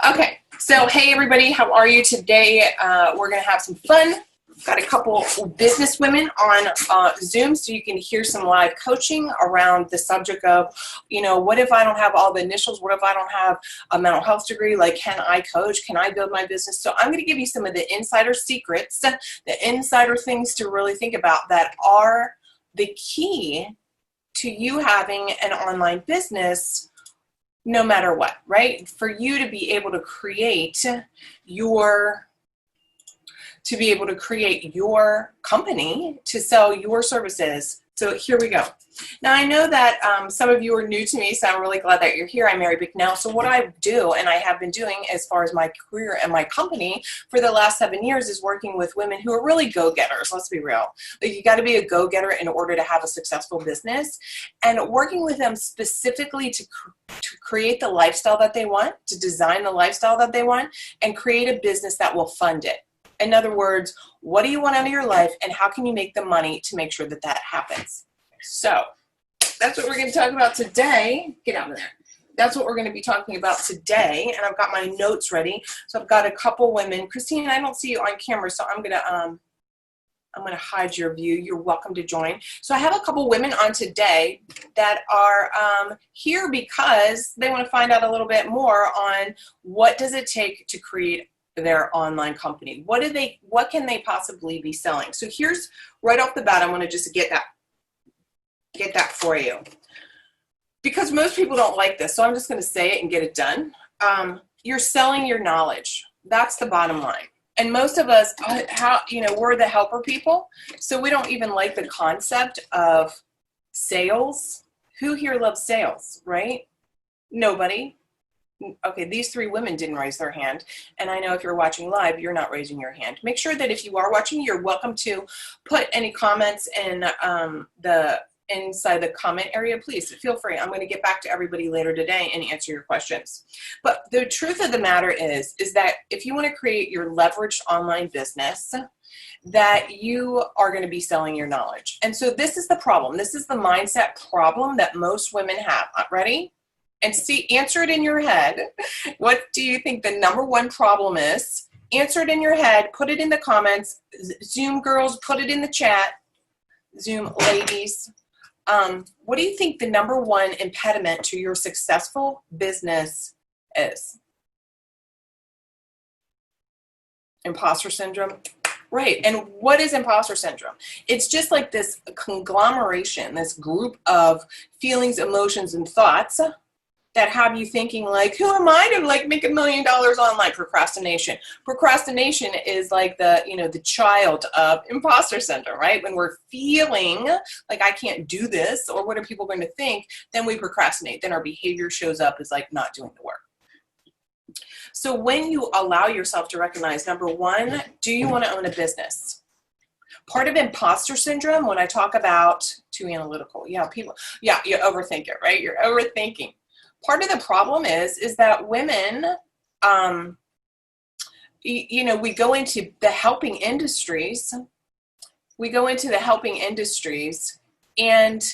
Okay, so hey everybody, how are you today? We're gonna have some fun. Got a couple business women on Zoom, so you can hear some live coaching around the subject of, what if I don't have all the initials? What if I don't have a mental health degree? Like, can I coach? Can I build my business? So I'm gonna give you some of the insider secrets, the insider things to really think about that are the key to you having an online business no matter what, right? For you to be able to create your company to sell your services. So here we go. Now I know that some of you are new to me, so I'm really glad that you're here. I'm Mary Bicknell. So what I do, and I have been doing as far as my career and my company for the last 7 years, is working with women who are really go-getters. Let's be real. Like, you got to be a go-getter in order to have a successful business, and working with them specifically to create the lifestyle that they want, to design the lifestyle that they want, and create a business that will fund it. In other words, what do you want out of your life, and how can you make the money to make sure that that happens? So that's what we're going to talk about today. Get out of there. That's what we're going to be talking about today, and I've got my notes ready. So I've got a couple women. Christine, I don't see you on camera, so I'm going to hide your view. You're welcome to join. So I have a couple women on today that are here because they want to find out a little bit more on what does it take to create their online company. What can they possibly be selling? So here's right off the bat, I want to just get that for you, because most people don't like this. So I'm just going to say it and get it done. You're selling your knowledge. That's the bottom line. And most of us, we're the helper people. So we don't even like the concept of sales. Who here loves sales, right? Nobody. Okay, these three women didn't raise their hand, and I know if you're watching live, you're not raising your hand. Make sure that if you are watching, you're welcome to put any comments in inside the comment area. Please feel free. I'm going to get back to everybody later today and answer your questions. But the truth of the matter is that if you want to create your leveraged online business, that you are going to be selling your knowledge. And so this is the problem. This is the mindset problem that most women have. Ready? And answer it in your head. What do you think the number one problem is? Answer it in your head. Put it in the comments. Zoom girls, put it in the chat. Zoom ladies. What do you think the number one impediment to your successful business is? Imposter syndrome. Right. And what is imposter syndrome? It's just like this conglomeration, this group of feelings, emotions, and thoughts that have you thinking like, who am I to make $1 million online? Procrastination. Procrastination is like the child of imposter syndrome, right? When we're feeling like I can't do this, or what are people going to think, then we procrastinate. Then our behavior shows up as like not doing the work. So when you allow yourself to recognize, number one, do you want to own a business? Part of imposter syndrome, when I talk about too analytical, you overthink it, right? You're overthinking. Part of the problem is that women, we go into the helping industries. And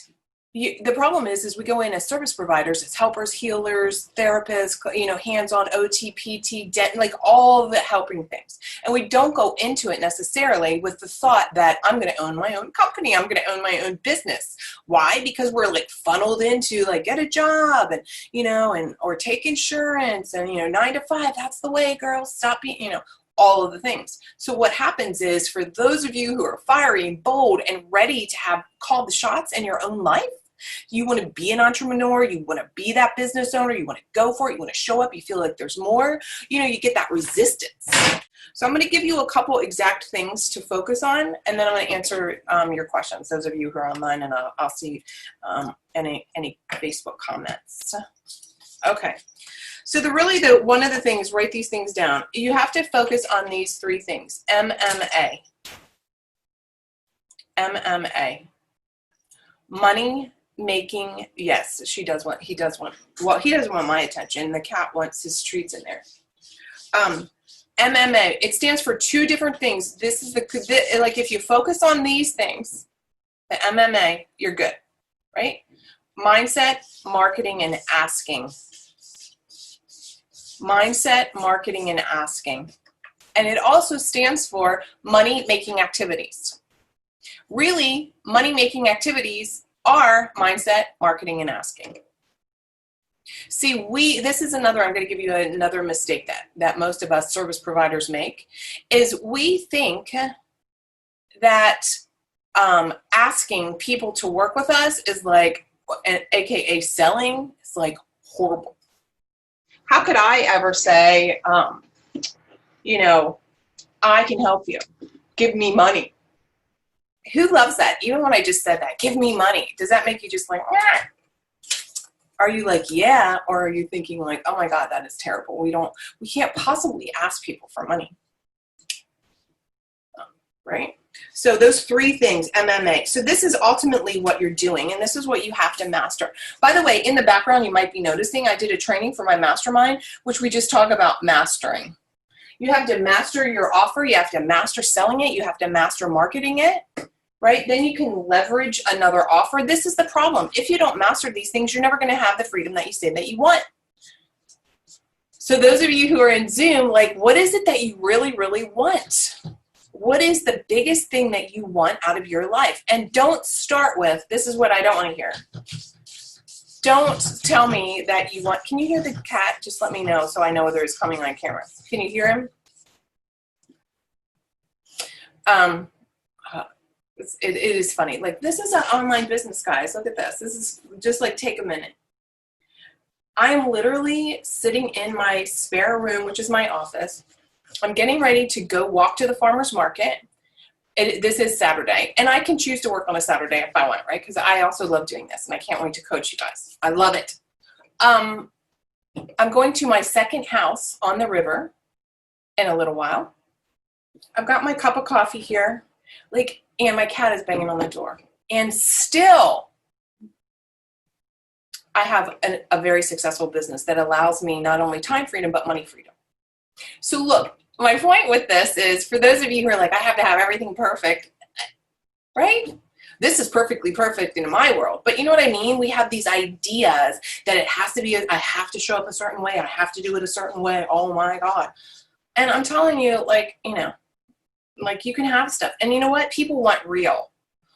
the problem is we go in as service providers, as helpers, healers, therapists, hands-on OT, PT, like all the helping things. And we don't go into it necessarily with the thought that I'm going to own my own company. I'm going to own my own business. Why? Because we're like funneled into like get a job and, or take insurance and, 9 to 5, that's the way, girls, stop being, all of the things. So what happens is, for those of you who are fiery and bold and ready to have called the shots in your own life, you want to be an entrepreneur, you want to be that business owner, you want to go for it, you want to show up, you feel like there's more, you get that resistance. So I'm going to give you a couple exact things to focus on, and then I'm going to answer your questions, those of you who are online, and I'll see any Facebook comments. Okay. So one of the things, write these things down. You have to focus on these three things. MMA. Money making. Yes, he does want my attention. The cat wants his treats in there. MMA, it stands for two different things. This is like if you focus on these things, the MMA, you're good, right? Mindset, marketing, and asking. mindset, marketing, and asking. And it also stands for money-making activities. Really, money-making activities are mindset, marketing, and asking. See, this is another, I'm going to give you another mistake that most of us service providers make, is we think that asking people to work with us is like, AKA selling, is like horrible. How could I ever say, you know, I can help you, give me money? Who loves that? Even when I just said that, give me money. Does that make you just like, ah? Are you like, yeah? Or are you thinking like, oh my God, that is terrible. We can't possibly ask people for money, right? So those three things, MMA. So this is ultimately what you're doing, and this is what you have to master. By the way, in the background, you might be noticing I did a training for my mastermind, which we just talk about mastering. You have to master your offer. You have to master selling it. You have to master marketing it, right? Then you can leverage another offer. This is the problem. If you don't master these things, you're never going to have the freedom that you say that you want. So those of you who are in Zoom, like, what is it that you really, really want? What is the biggest thing that you want out of your life? And don't start with, this is what I don't want to hear. Don't tell me that you want, can you hear the cat? Just let me know so I know whether it's coming on camera. Can you hear him? It is funny. Like, this is an online business, guys. Look at this. This is just like, take a minute. I'm literally sitting in my spare room, which is my office. I'm getting ready to go walk to the farmer's market. This is Saturday, and I can choose to work on a Saturday if I want, right? Because I also love doing this, and I can't wait to coach you guys. I love it. I'm going to my second house on the river in a little while. I've got my cup of coffee here, like, and my cat is banging on the door. And still, I have a very successful business that allows me not only time freedom, but money freedom. So look, my point with this is, for those of you who are like, I have to have everything perfect, right? This is perfectly perfect in my world. But you know what I mean? We have these ideas that it has to be, I have to show up a certain way. I have to do it a certain way. Oh my God. And I'm telling you, like, you know, like, you can have stuff. And you know what? People want real.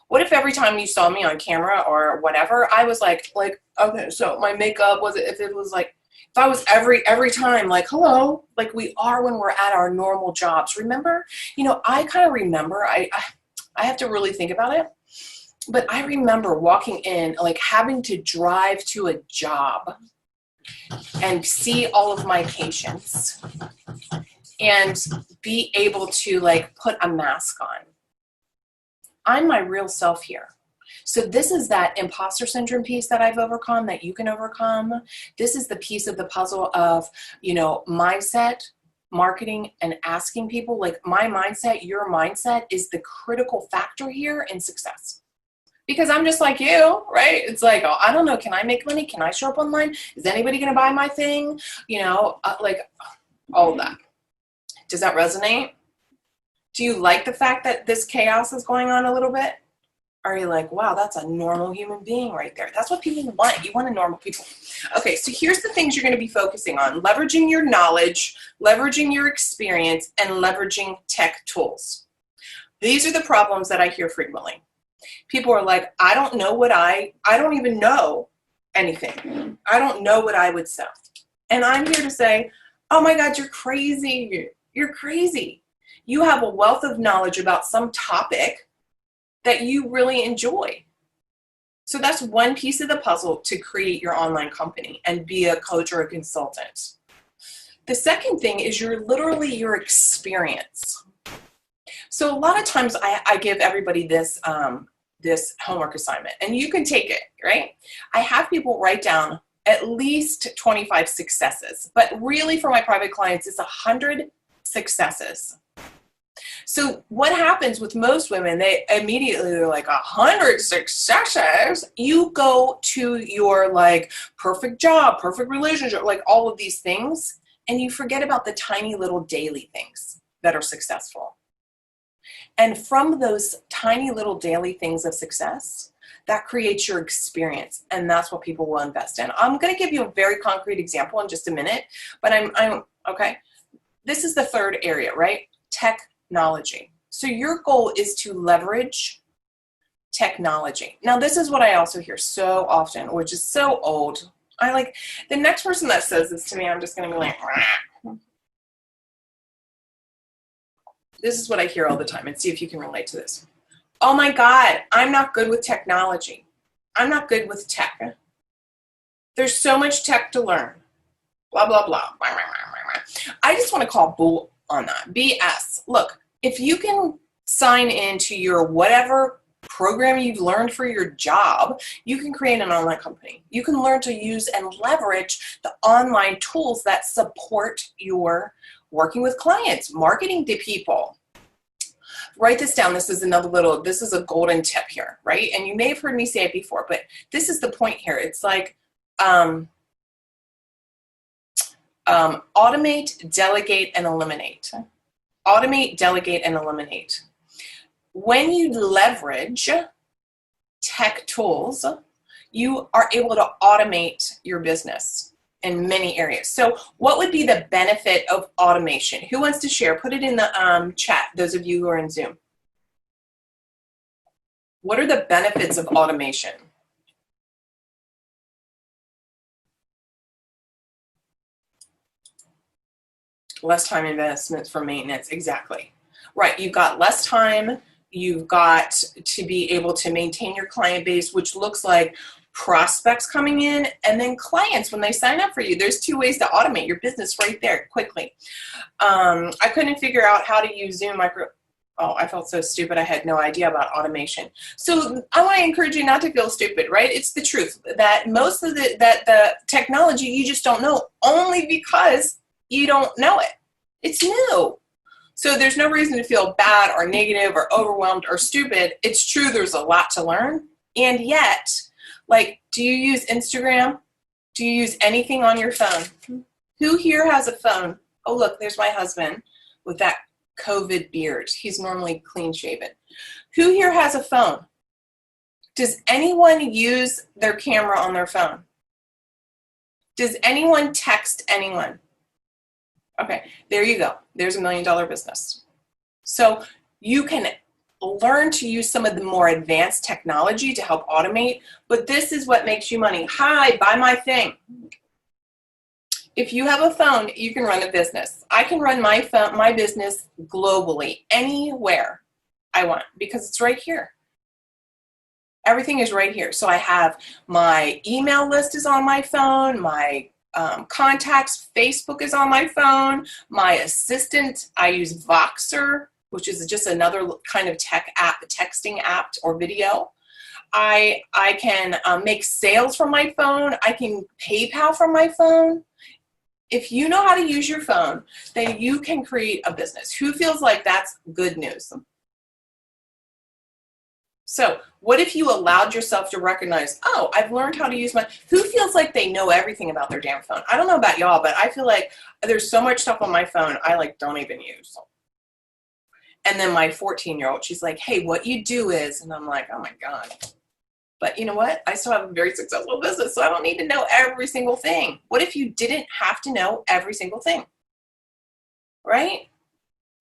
What if every time you saw me on camera or whatever, I was like, okay, so my makeup was, if it was like, if I was every time like, hello, like we are when we're at our normal jobs. Remember, you know, I kind of remember, I have to really think about it, but I remember walking in, like, having to drive to a job and see all of my patients and be able to, like, put a mask on. I'm my real self here. So this is that imposter syndrome piece that I've overcome, that you can overcome. This is the piece of the puzzle of, you know, mindset, marketing, and asking people. Like, my mindset, your mindset is the critical factor here in success. Because I'm just like you, right? It's like, oh, I don't know, can I make money? Can I show up online? Is anybody going to buy my thing? You know, like, all of that. Does that resonate? Do you like the fact that this chaos is going on a little bit? Are you like, wow, that's a normal human being right there? That's what people want. You want a normal people. Okay, so here's the things you're going to be focusing on. Leveraging your knowledge, leveraging your experience, and leveraging tech tools. These are the problems that I hear frequently. People are like, I don't know what I don't even know anything. I don't know what I would sell. And I'm here to say, oh my God, you're crazy. You're crazy. You have a wealth of knowledge about some topic that you really enjoy. So that's one piece of the puzzle to create your online company and be a coach or a consultant. The second thing is literally your experience. So a lot of times I give everybody this, this homework assignment, and you can take it, right? I have people write down at least 25 successes, but really for my private clients, it's 100 successes. So what happens with most women, they immediately, they're like, 100 successes. You go to your, like, perfect job, perfect relationship, like all of these things, and you forget about the tiny little daily things that are successful. And from those tiny little daily things of success, that creates your experience, and that's what people will invest in. I'm going to give you a very concrete example in just a minute, but I'm okay. This is the third area, right? Technology. So your goal is to leverage technology. Now, this is what I also hear so often, which is so old. I like the next person that says this to me, I'm just going to be like, rah. This is what I hear all the time, and see if you can relate to this. Oh my God, I'm not good with technology. I'm not good with tech. There's so much tech to learn. Blah, blah, blah. I just want to call bull on that. BS. Look, if you can sign into your whatever program you've learned for your job, you can create an online company. You can learn to use and leverage the online tools that support your working with clients, marketing to people. Write this down. This is this is a golden tip here, right? And you may have heard me say it before, but this is the point here. It's like automate, delegate, and eliminate. Automate, delegate, and eliminate. When you leverage tech tools, you are able to automate your business in many areas. So what would be the benefit of automation? Who wants to share? Put it in the chat, those of you who are in Zoom. What are the benefits of automation? Less time investments for maintenance, exactly. Right, you've got less time, you've got to be able to maintain your client base, which looks like prospects coming in and then clients when they sign up for you. There's two ways to automate your business right there quickly. I couldn't figure out how to use Zoom Oh, I felt so stupid. I had no idea about automation. So I want to encourage you not to feel stupid, right? It's the truth that most of the technology you just don't know only because you don't know it. It's new. So there's no reason to feel bad or negative or overwhelmed or stupid. It's true, there's a lot to learn. And yet, like, do you use Instagram? Do you use anything on your phone? Who here has a phone? Oh, look, there's my husband with that COVID beard. He's normally clean shaven. Who here has a phone? Does anyone use their camera on their phone? Does anyone text anyone? Okay, there you go. There's $1 million business. So you can learn to use some of the more advanced technology to help automate, but this is what makes you money. Hi, buy my thing. If you have a phone, you can run a business. I can run my business globally, anywhere I want, because it's right here. Everything is right here. So I have my email list is on my phone, my contacts, Facebook is on my phone, my assistant, I use Voxer, which is just another kind of tech app, texting app or video. I can make sales from my phone. I can PayPal from my phone. If you know how to use your phone, then you can create a business. Who feels like that's good news? So what if you allowed yourself to recognize, oh, I've learned how to use who feels like they know everything about their damn phone? I don't know about y'all, but I feel like there's so much stuff on my phone I don't even use. And then my 14-year-old, she's like, hey, what you do is, and I'm like, oh my God. But you know what? I still have a very successful business, so I don't need to know every single thing. What if you didn't have to know every single thing? Right?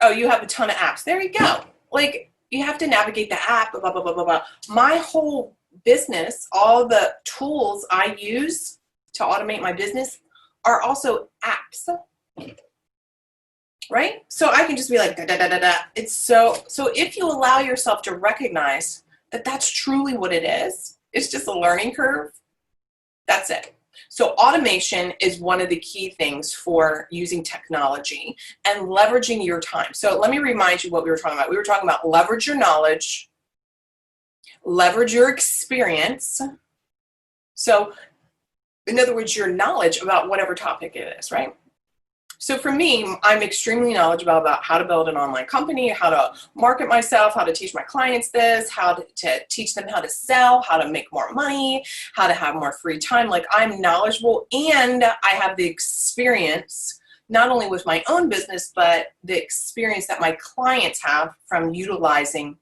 Oh, you have a ton of apps. There you go. Like, you have to navigate the app, blah, blah, blah, blah, blah. My whole business, all the tools I use to automate my business are also apps. Right? So I can just be like, da, da, da, da, da. It's so if you allow yourself to recognize that that's truly what it is, it's just a learning curve, that's it. So automation is one of the key things for using technology and leveraging your time. So let me remind you what we were talking about. We were talking about leverage your knowledge, leverage your experience. So in other words, your knowledge about whatever topic it is, right? So for me, I'm extremely knowledgeable about how to build an online company, how to market myself, how to teach my clients this, how to teach them how to sell, how to make more money, how to have more free time. Like, I'm knowledgeable, and I have the experience, not only with my own business, but the experience that my clients have from utilizing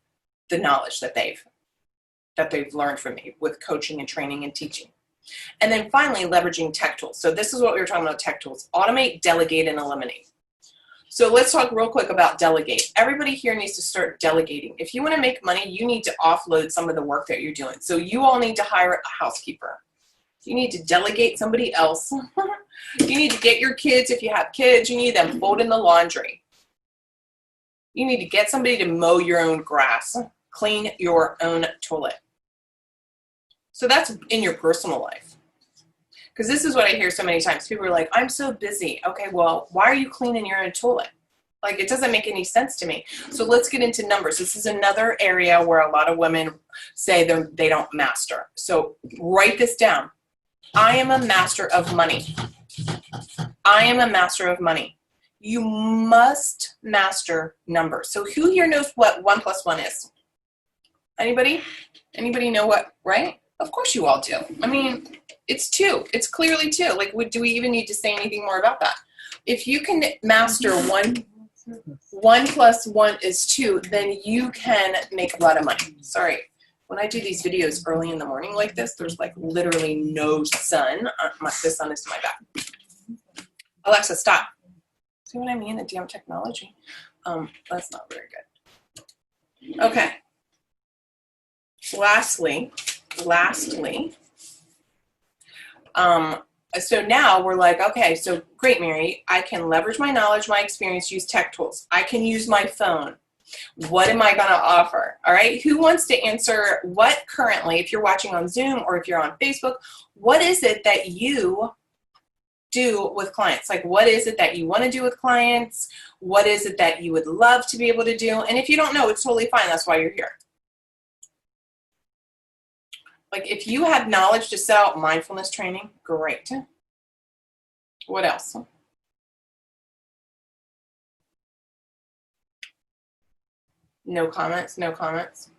the knowledge that they've that they've learned from me with coaching and training and teaching. And then finally, leveraging tech tools. So this is what we were talking about, tech tools. Automate, delegate, and eliminate. So let's talk real quick about delegate. Everybody here needs to start delegating. If you want to make money, you need to offload some of the work that you're doing. So you all need to hire a housekeeper. You need to delegate somebody else. You need to get your kids, if you have kids, you need them folding the laundry. You need to get somebody to mow your own grass, clean your own toilet. So that's in your personal life. Because this is what I hear so many times. People are like, I'm so busy. Okay, well, why are you cleaning your own toilet? Like, it doesn't make any sense to me. So let's get into numbers. This is another area where a lot of women say they don't master. So write this down. I am a master of money. I am a master of money. You must master numbers. So who here knows what 1 + 1 is? Anybody? Anybody know what, right? Of course you all do. I mean, it's 2. It's clearly 2. Like, do we even need to say anything more about that? If you can master 1 + 1 is 2, then you can make a lot of money. Sorry. When I do these videos early in the morning like this, there's like literally no sun. The sun is to my back. Alexa, stop. See what I mean? The damn technology. That's not very good. Okay. Lastly, so now we're like, okay, so great, Mary. I can leverage my knowledge, my experience, use tech tools. I can use my phone. What am I going to offer? All right. Who wants to answer what currently, if you're watching on Zoom or if you're on Facebook, what is it that you do with clients? Like, what is it that you want to do with clients? What is it that you would love to be able to do? And if you don't know, it's totally fine. That's why you're here. Like, if you have knowledge to sell mindfulness training, great. What else? No comments, no comments.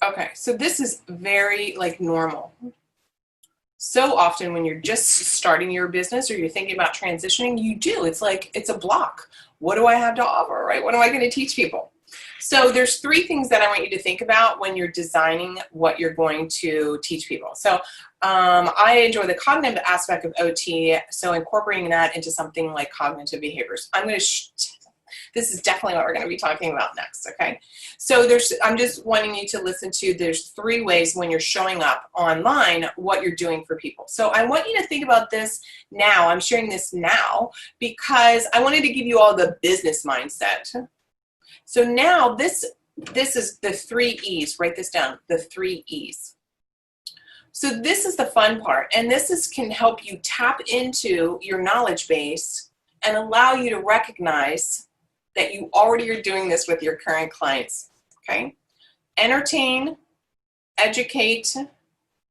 Okay, so this is very like normal. So often when you're just starting your business or you're thinking about transitioning, you do. It's like, it's a block. What do I have to offer, right? What am I going to teach people? So there's 3 things that I want you to think about when you're designing what you're going to teach people. So I enjoy the cognitive aspect of OT, so incorporating that into something like cognitive behaviors. This is definitely what we're going to be talking about next, okay? So I'm just wanting you to listen to, there's 3 ways when you're showing up online, what you're doing for people. So I want you to think about this now. I'm sharing this now because I wanted to give you all the business mindset. So now this is the 3 E's. Write this down, the 3 E's. So this is the fun part, and this can help you tap into your knowledge base and allow you to recognize that you already are doing this with your current clients, okay? Entertain, educate,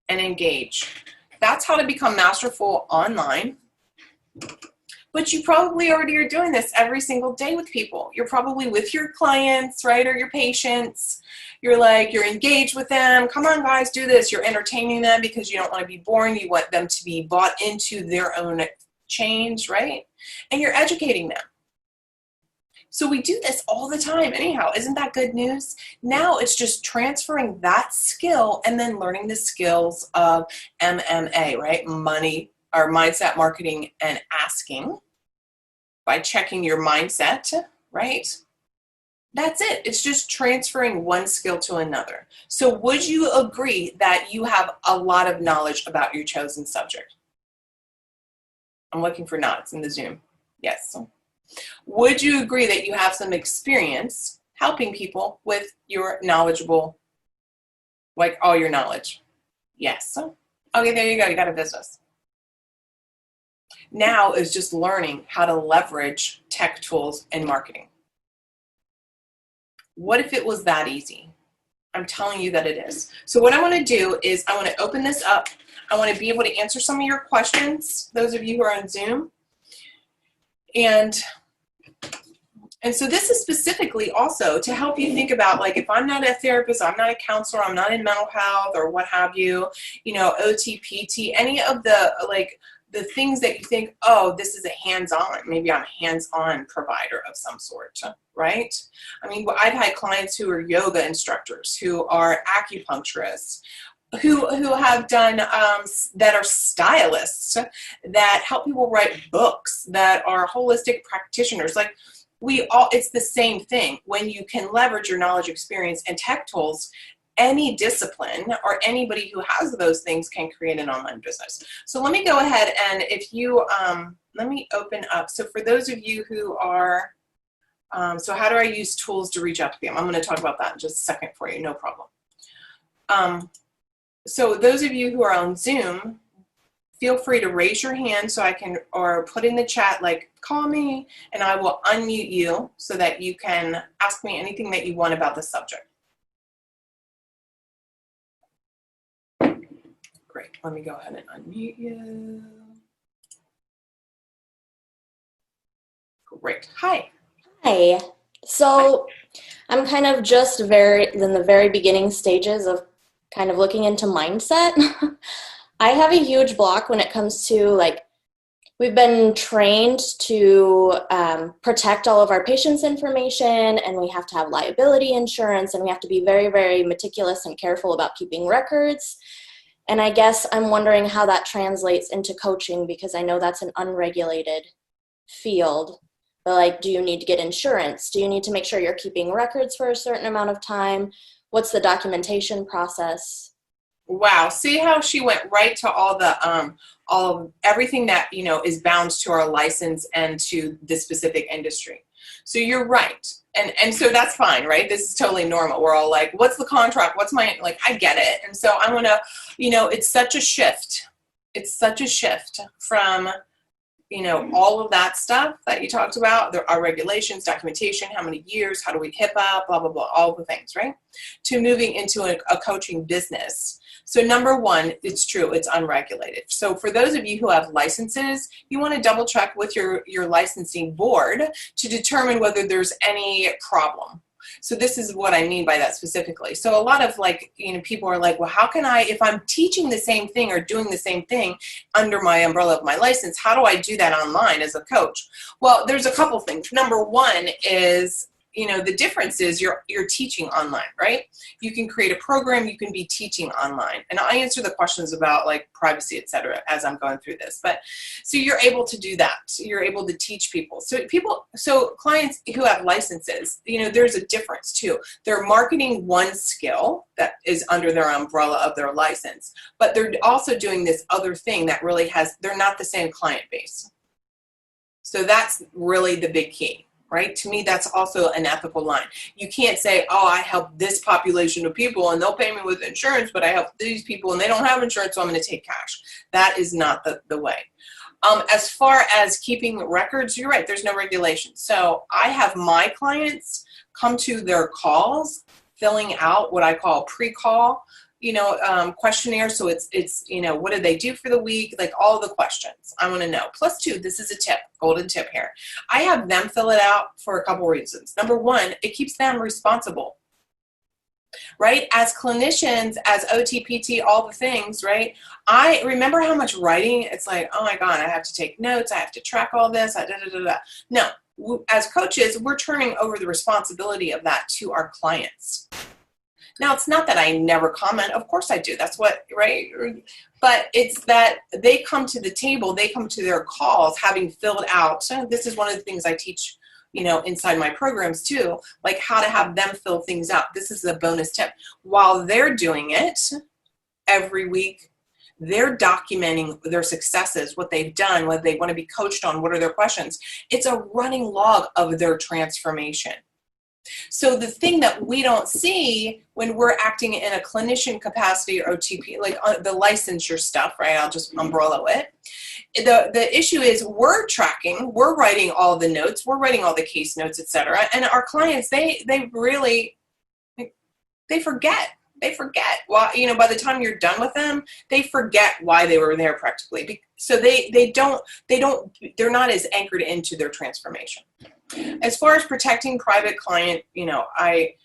and engage. That's how to become masterful online. But you probably already are doing this every single day with people. You're probably with your clients, right, or your patients. You're engaged with them. Come on, guys, do this. You're entertaining them because you don't want to be boring. You want them to be bought into their own change, right? And you're educating them. So we do this all the time anyhow. Isn't that good news? Now it's just transferring that skill and then learning the skills of MMA, right? Money, or mindset, marketing, and asking by checking your mindset, right? That's it. It's just transferring one skill to another. So would you agree that you have a lot of knowledge about your chosen subject? I'm looking for nods in the Zoom. Yes. Would you agree that you have some experience helping people with your knowledgeable, like all your knowledge? Yes. Okay, there you go. You got a business. Now is just learning how to leverage tech tools and marketing. What if it was that easy? I'm telling you that it is. So what I want to do is I want to open this up. I want to be able to answer some of your questions, those of you who are on Zoom. And so this is specifically also to help you think about, like, if I'm not a therapist, I'm not a counselor, I'm not in mental health or what have you, OT, PT, any of the, like, the things that you think, oh, this is a hands-on, maybe I'm a hands-on provider of some sort, right? I mean, I've had clients who are yoga instructors, who are acupuncturists, who have done, that are stylists, that help people write books, that are holistic practitioners. Like, it's the same thing. When you can leverage your knowledge, experience, and tech tools, any discipline or anybody who has those things can create an online business. So let me go ahead, and if you, let me open up. So for those of you who are, so how do I use tools to reach out to them? I'm going to talk about that in just a second for you, no problem. So those of you who are on Zoom, feel free to raise your hand so I can, or put in the chat, like, call me, and I will unmute you so that you can ask me anything that you want about the subject. Great, let me go ahead and unmute you. Great, hi. Hi. So I'm kind of just in the very beginning stages of kind of looking into mindset. I have a huge block when it comes to, like, we've been trained to protect all of our patients' information, and we have to have liability insurance, and we have to be very, very meticulous and careful about keeping records. And I guess I'm wondering how that translates into coaching, because I know that's an unregulated field. But, like, do you need to get insurance? Do you need to make sure you're keeping records for a certain amount of time? What's the documentation process? Wow, see how she went right to all of everything that, you know, is bound to our license and to the specific industry. So you're right. And so that's fine, right? This is totally normal. We're all like, what's the contract? What's my, like, I get it. And so I want to, you know, it's such a shift. It's such a shift from, you know, all of that stuff that you talked about, there are regulations, documentation, how many years, how do we HIPAA, blah, blah, blah, all the things, right? To moving into a coaching business. So number one, it's true, it's unregulated. So for those of you who have licenses, you want to double check with your licensing board to determine whether there's any problem. So this is what I mean by that specifically. So a lot of, like, you know, people are like, well, how can I, if I'm teaching the same thing or doing the same thing under my umbrella of my license, how do I do that online as a coach? Well, there's a couple things. Number one is, you know, the difference is you're teaching online, right? You can create a program, you can be teaching online. And I answer the questions about, like, privacy, et cetera, as I'm going through this. But so you're able to do that. So you're able to teach people. So clients who have licenses, you know, there's a difference too. They're marketing one skill that is under their umbrella of their license, but they're also doing this other thing that really they're not the same client base. So that's really the big key. Right? To me, that's also an ethical line. You can't say, oh, I help this population of people and they'll pay me with insurance, but I help these people and they don't have insurance, so I'm going to take cash. That is not the way. As far as keeping records, you're right, there's no regulation. So I have my clients come to their calls filling out what I call pre-call, you know, questionnaire. So it's, you know, what did they do for the week? Like, all the questions I want to know. Plus two, this is a tip, golden tip here. I have them fill it out for a couple reasons. Number one, it keeps them responsible, right? As clinicians, as OT, PT, all the things, right? I remember how much writing, it's like, oh my God, I have to take notes. I have to track all this. No, as coaches, we're turning over the responsibility of that to our clients. Now, it's not that I never comment. Of course I do. That's what, right? But it's that they come to the table, they come to their calls having filled out. So this is one of the things I teach, you know, inside my programs too, like how to have them fill things out. This is a bonus tip. While they're doing it every week, they're documenting their successes, what they've done, what they want to be coached on, what are their questions. It's a running log of their transformation. So the thing that we don't see when we're acting in a clinician capacity or OTP, like the licensure stuff, right? I'll just umbrella it. The issue is we're tracking, we're writing all the notes, we're writing all the case notes, et cetera. And our clients, they really, they forget. They forget. Well, you know, by the time you're done with them, they forget why they were there practically. So they're not as anchored into their transformation. As far as protecting private client, you know, I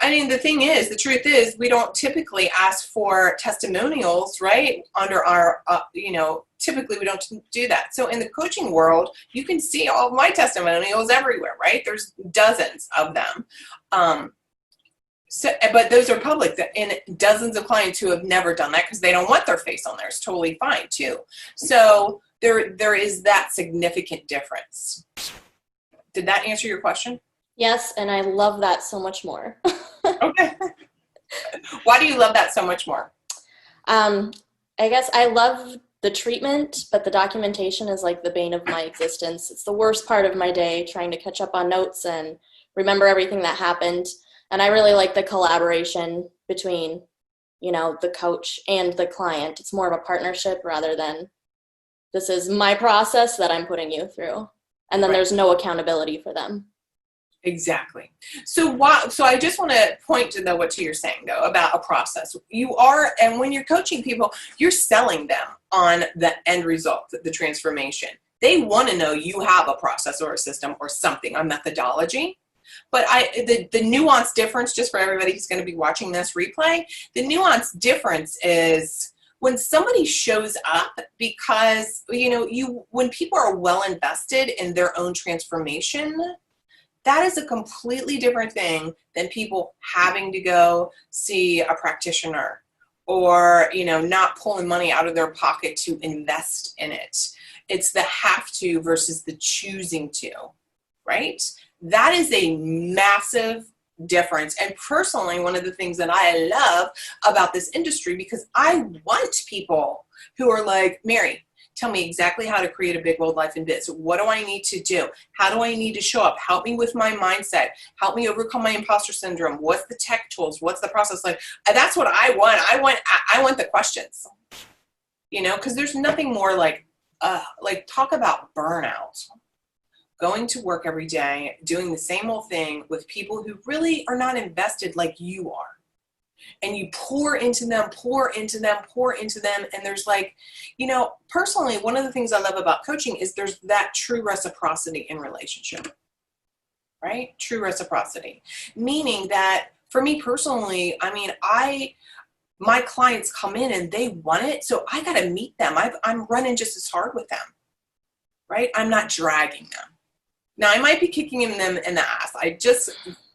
mean, the truth is we don't typically ask for testimonials, right? Under our, you know, typically we don't do that. So in the coaching world, you can see all of my testimonials everywhere, right? There's dozens of them. But those are public, and dozens of clients who have never done that because they don't want their face on there. It's totally fine too. So there is that significant difference. Did that answer your question? Yes, and I love that so much more. Okay. Why do you love that so much more? I guess I love the treatment, but the documentation is like the bane of my existence. It's the worst part of my day, trying to catch up on notes and remember everything that happened. And I really like the collaboration between, the coach and the client. It's more of a partnership rather than this is my process that I'm putting you through. And then there's no accountability for them. Exactly. So I just want to point to what you're saying though about a process. And when you're coaching people, you're selling them on the end result, the transformation. They want to know you have a process or a system or something, a methodology. But the nuanced difference, just for everybody who's going to be watching this replay, the nuanced difference is when somebody shows up because, when people are well invested in their own transformation, that is a completely different thing than people having to go see a practitioner or, not pulling money out of their pocket to invest in it. It's the have to versus the choosing to, right? That is a massive difference. And personally, one of the things that I love about this industry, because I want people who are like, Mary, tell me exactly how to create a big bold life in biz. What do I need to do? How do I need to show up? Help me with my mindset. Help me overcome my imposter syndrome. What's the tech tools? What's the process like? And that's what I want. I want the questions, because there's nothing more like talk about burnout. Going to work every day, doing the same old thing with people who really are not invested like you are. And you pour into them, and there's personally, one of the things I love about coaching is there's that true reciprocity in relationship, right? True reciprocity. Meaning that for me personally, my clients come in and they want it, so I got to meet them. I'm running just as hard with them, right? I'm not dragging them. Now, I might be kicking them in the ass.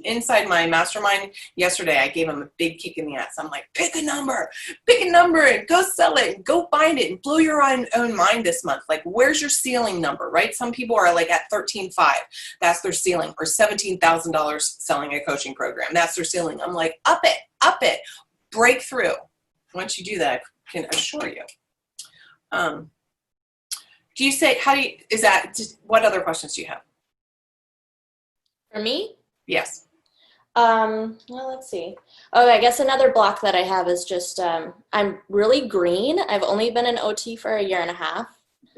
Inside my mastermind yesterday, I gave them a big kick in the ass. I'm like, pick a number and go sell it and go find it and blow your own mind this month. Like, where's your ceiling number, right? Some people are like at 13.5. That's their ceiling, or $17,000 selling a coaching program. That's their ceiling. I'm like, up it, break through. Once you do that, I can assure you. What other questions do you have? For me? Yes. Well, let's see. Oh, I guess another block that I have is just I'm really green. I've only been an OT for a year and a half.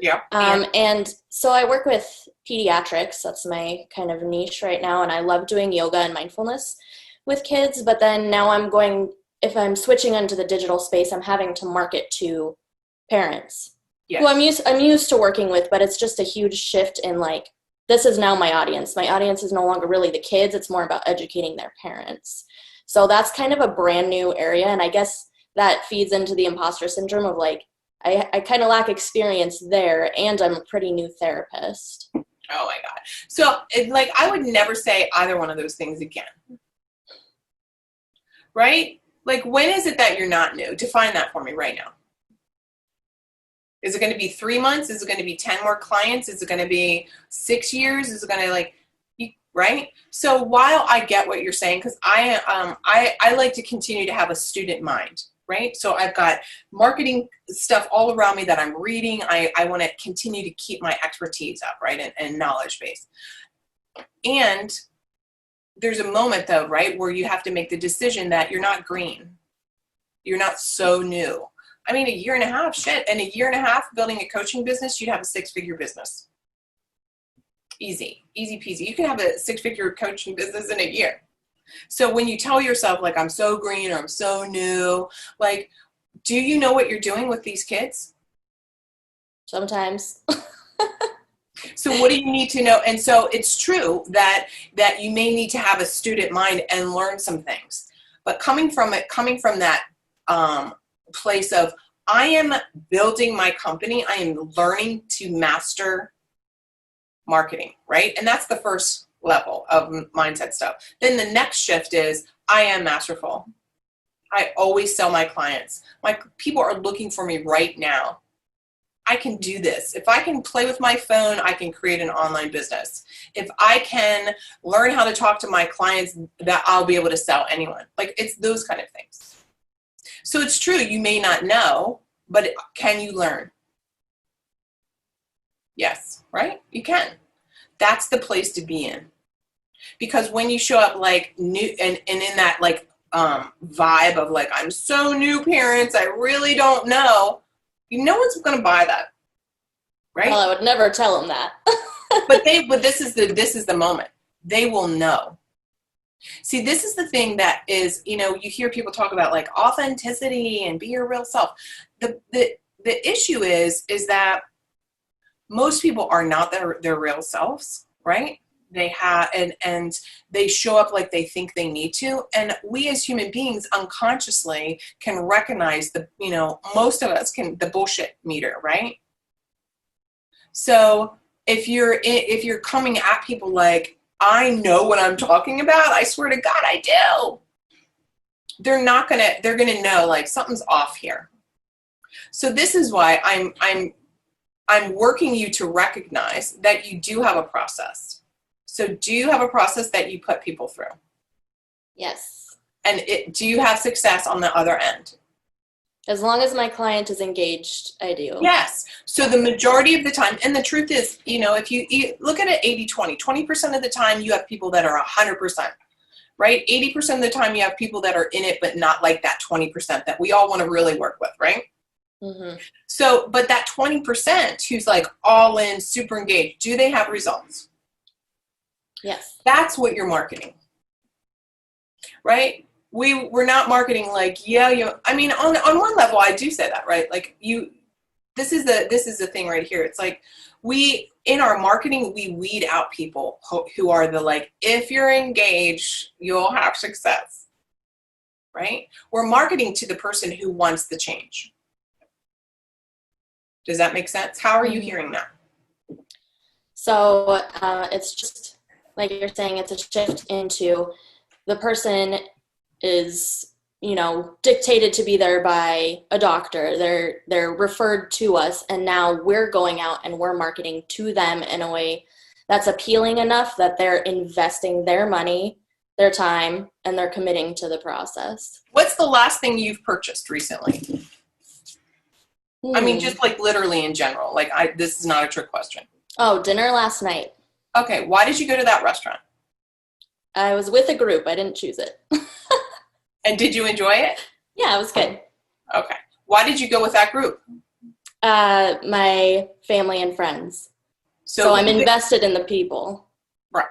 Yeah. And so I work with pediatrics. That's my kind of niche right now. And I love doing yoga and mindfulness with kids. But then now if I'm switching into the digital space, I'm having to market to parents who I'm used to working with, but it's just a huge shift in this is now my audience. My audience is no longer really the kids. It's more about educating their parents. So that's kind of a brand new area. And I guess that feeds into the imposter syndrome of I kind of lack experience there, and I'm a pretty new therapist. Oh my God. So I would never say either one of those things again. Right? When is it that you're not new? Define that for me right now. Is it going to be 3 months? Is it going to be 10 more clients? Is it going to be 6 years? Is it going to right? So while I get what you're saying, because I like to continue to have a student mind, right? So I've got marketing stuff all around me that I'm reading. I want to continue to keep my expertise up, right? And knowledge base. And there's a moment though, right, where you have to make the decision that you're not green. You're not so new. A year and a half, in a year and a half building a coaching business, you'd have a 6-figure business. Easy peasy. You can have a 6-figure coaching business in a year. So when you tell yourself I'm so green or I'm so new, do you know what you're doing with these kids? Sometimes. So what do you need to know? And so it's true that you may need to have a student mind and learn some things, but coming from that, place of, I am building my company. I am learning to master marketing, right? And that's the first level of mindset stuff. Then the next shift is I am masterful. I always tell my clients, my people are looking for me right now. I can do this. If I can play with my phone, I can create an online business. If I can learn how to talk to my clients, that I'll be able to sell anyone. Like, it's those kind of things. So it's true, you may not know, but can you learn? Yes, right? You can. That's the place to be in. Because when you show up like new and in that like vibe of like, I'm so new, parents, I really don't know, no one's going to buy that, right? Well, I would never tell them that. but this is the moment. They will know. See, this is the thing that is, you hear people talk about like authenticity and be your real self. The issue is that most people are not their real selves, right? They have, and they show up like they think they need to. And we as human beings unconsciously can recognize most of us can, the bullshit meter, right? So if you're coming at people like, I know what I'm talking about, I swear to God, I do. They're going to know like something's off here. So this is why I'm working you to recognize that you do have a process. So do you have a process that you put people through? Yes. And do you have success on the other end? As long as my client is engaged, I do. Yes. So the majority of the time, and the truth is, if you look at it 80-20, 20% of the time you have people that are 100%, right? 80% of the time you have people that are in it, but not like that 20% that we all want to really work with, right? Mm-hmm. So, but that 20% who's like all in, super engaged, do they have results? Yes. That's what you're marketing, right? We're not marketing like, I mean, on one level, I do say that, right? Like this is the thing right here. It's like in our marketing, we weed out people who are the like, if you're engaged, you'll have success, right? We're marketing to the person who wants the change. Does that make sense? How are you hearing that? So it's just like you're saying, it's a shift into the person is, dictated to be there by a doctor. They're referred to us, and now we're going out and we're marketing to them in a way that's appealing enough that they're investing their money, their time, and they're committing to the process. What's the last thing you've purchased recently? I mean, just like literally in general. Like this is not a trick question. Oh, dinner last night. Okay, why did you go to that restaurant? I was with a group. I didn't choose it. And did you enjoy it? Yeah, it was good. Okay. Why did you go with that group? My family and friends. So I'm invested in the people. Right.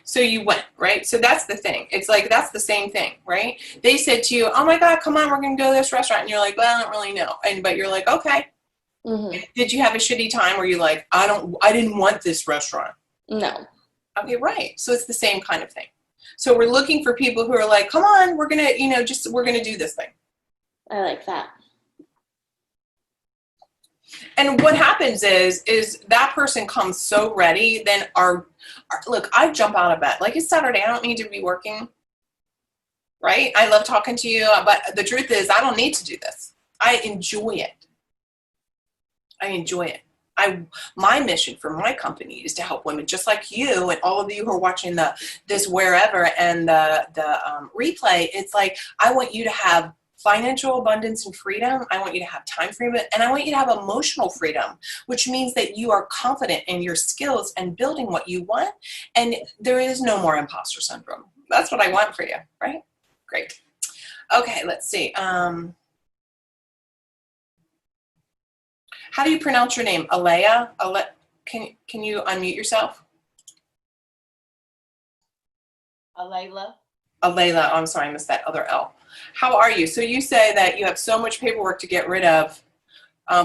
So you went, right? So that's the thing. It's like, that's the same thing, right? They said to you, oh my God, come on, we're going to go to this restaurant. And you're like, well, I don't really know. But you're like, okay. Mm-hmm. Did you have a shitty time where you're like, I didn't want this restaurant? No. Okay, right. So it's the same kind of thing. So we're looking for people who are like, come on, we're going to, we're going to do this thing. I like that. And what happens is that person comes so ready, then look, I jump out of bed. Like, it's Saturday, I don't need to be working, right? I love talking to you, but the truth is I don't need to do this. I enjoy it. My mission for my company is to help women just like you and all of you who are watching this wherever and the replay. It's like, I want you to have financial abundance and freedom. I want you to have time freedom, and I want you to have emotional freedom, which means that you are confident in your skills and building what you want, and there is no more imposter syndrome. That's what I want for you, right? Great. Okay, let's see. How do you pronounce your name? Alea? Can you unmute yourself? Alayla. Alayla. Oh, I'm sorry, I missed that other L. How are you? So you say that you have so much paperwork to get rid of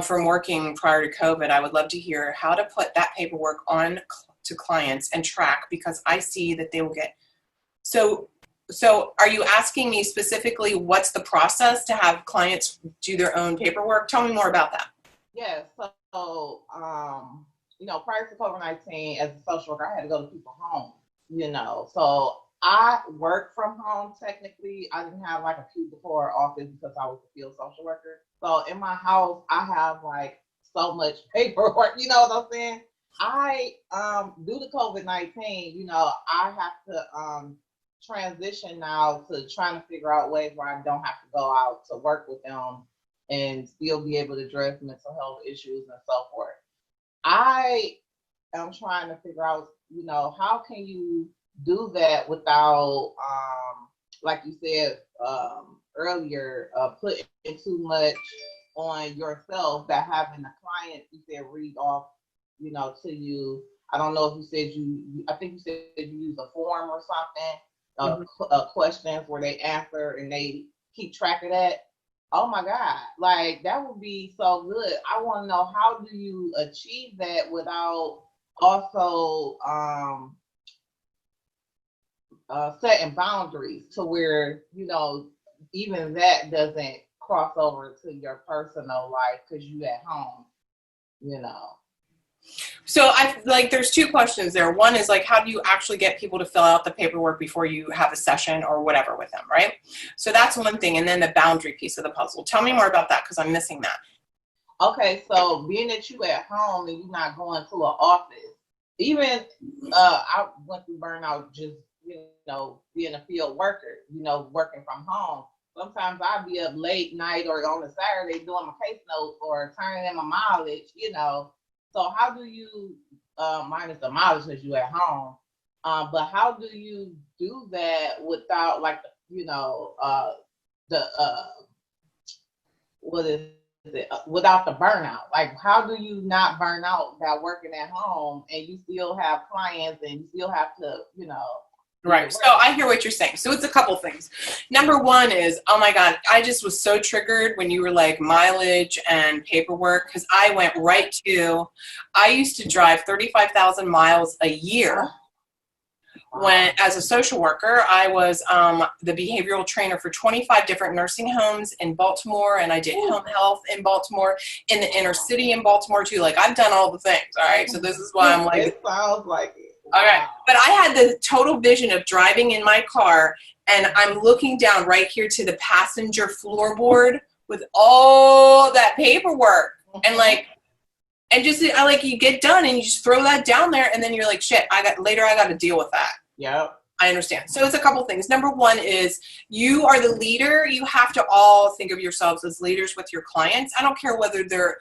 from working prior to COVID. I would love to hear how to put that paperwork on to clients and track, because I see that they will get. So So are you asking me specifically what's the process to have clients do their own paperwork? Tell me more about that. Yeah. So, prior to COVID-19, as a social worker, I had to go to people's homes, So I work from home technically. I didn't have like a cubicle or office because I was a field social worker. So in my house, I have like so much paperwork, you know what I'm saying? I due to COVID-19, I have to transition now to trying to figure out ways where I don't have to go out to work with them and still be able to address mental health issues and so forth. I am trying to figure out, how can you do that without, like you said earlier, putting too much on yourself, that having the client, you said, read off, to you. I don't know if you said I think you said you use a form or something, questions where they answer and they keep track of that. Oh my God, like that would be so good. I want to know, how do you achieve that without also setting boundaries to where, even that doesn't cross over to your personal life because you at home, So there's two questions there. One is like, how do you actually get people to fill out the paperwork before you have a session or whatever with them, right? So that's one thing. And then the boundary piece of the puzzle. Tell me more about that because I'm missing that. Okay, so being that you at home and you're not going to an office, even I went through burnout just, being a field worker, working from home. Sometimes I'd be up late night or on a Saturday doing my case notes or turning in my mileage, So how do you, minus the mileage because you at home, but how do you do that without like, what is it, without the burnout? Like, how do you not burn out by working at home and you still have clients and you still have to, Right. So I hear what you're saying. So it's a couple things. Number one is, oh my God, I just was so triggered when you were like mileage and paperwork, because I went right to, I used to drive 35,000 miles a year. When, as a social worker, I was the behavioral trainer for 25 different nursing homes in Baltimore, and I did home health in Baltimore, in the inner city in Baltimore too. Like, I've done all the things. All right. So this is why I'm like, it sounds like it. Wow. All right. But I had the total vision of driving in my car, and I'm looking down right here to the passenger floorboard with all that paperwork, and just you get done and you just throw that down there, and then you're like, shit, I got to deal with that. Yep. I understand. So it's a couple things. Number one is, you are the leader. You have to all think of yourselves as leaders with your clients. I don't care whether they're,